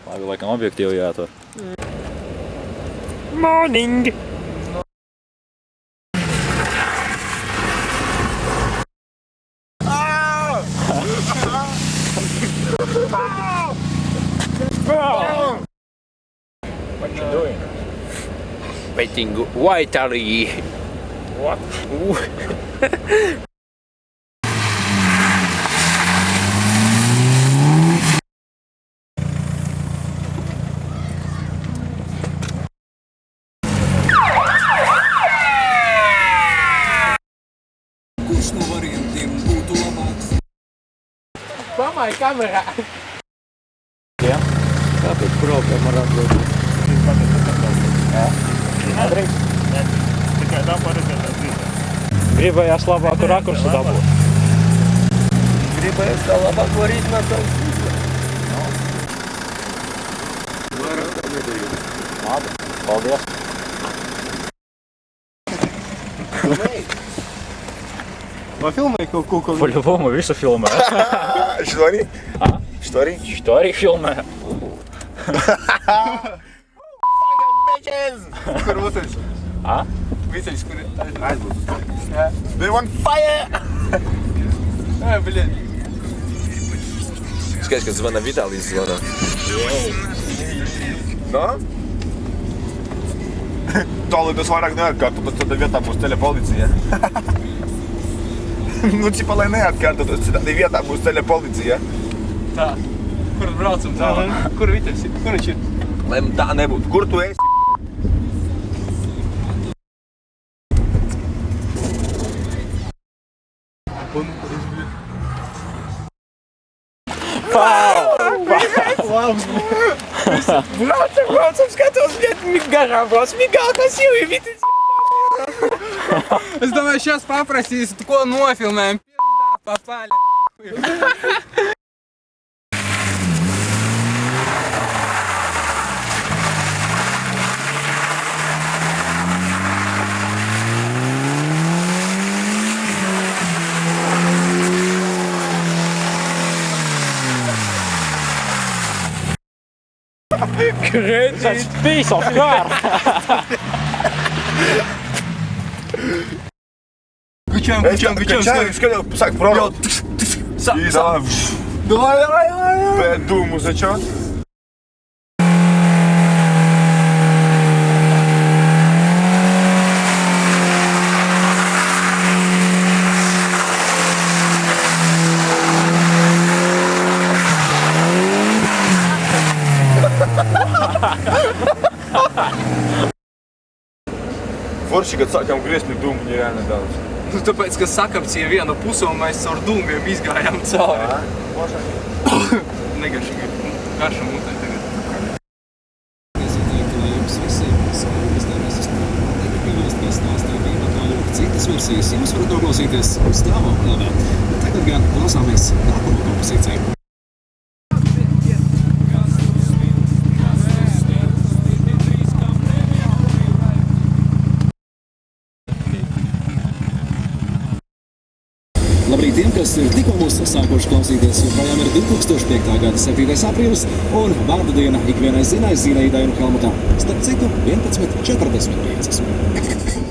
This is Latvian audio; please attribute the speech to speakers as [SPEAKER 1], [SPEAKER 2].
[SPEAKER 1] Labi, laikam objektīvi jātur. Morning!
[SPEAKER 2] What you doing?
[SPEAKER 3] Waiting Whiteley.
[SPEAKER 2] What?
[SPEAKER 4] Kurš no variantiem būtu labāks?
[SPEAKER 2] Pamāj kamerā!
[SPEAKER 1] Jā? Kāpēc problēma ar atbildību? Jā? Nedrīkst?
[SPEAKER 5] Tikai tā paredzētā dzīvē.
[SPEAKER 1] Gribējās labāku rakursu dabūt.
[SPEAKER 3] Gribējās tā labāko ritmā tavs
[SPEAKER 1] Labi, paldies.
[SPEAKER 5] Vai filmēji kaut ko?
[SPEAKER 1] По-любому visu filmē.
[SPEAKER 5] Что arī? Что arī?
[SPEAKER 1] Što arī filmē.
[SPEAKER 5] Kur būtais?
[SPEAKER 2] Viteļs, kur
[SPEAKER 5] Aizbūs. They want fire!
[SPEAKER 2] Блин.
[SPEAKER 3] Skaidrs, kad zvana Vitālijs zvana.
[SPEAKER 5] Da? Tālīdus vairāk neatkārtotos, tad vietā būs ceļa policija. Nu, cipa, lai neatkārtotos, tad vietā būs ceļa policija.
[SPEAKER 2] Tā. Kur braucam tālāk? Kur Viteļs ir? Kur viņš ir?
[SPEAKER 5] Lai tā nebūtu. Kur tu esi?
[SPEAKER 2] Braucam, skatos, garām brauc, migākās jau ir Viteļs. Es domāju, šās paprasīs, ko nofilmējam. Papāļa.
[SPEAKER 1] That's piece of car!
[SPEAKER 2] Качаем,
[SPEAKER 5] Skaļāk, sāk prorot. И давай. Давай. Pēc dūmu začot. Forši, kad sākām griezt, ir dūmu nereāli daudz.
[SPEAKER 2] Nu, tāpēc, ka sakapcīja vienu pusi un mēs caur dūmiem izgājām cauri. Negašīgi. Garša mutē tagad.
[SPEAKER 4] Es ieteiktu, lai jums visiem skaidrs nevis nepieviesties stāstā vienotā lūk citas versijas. Jūs varat noklausīties stāvoklāvē. Tagad gan klausāmies nākamo kompozīciju. Labrīt tiem, kas ir tikko mūs sākuši klausīties, joprojām ir 2005. gada 7. aprīlis un vārdu diena ikvienai Zinai, Zīnaidai un Helmutam. Starp citu, 11:45.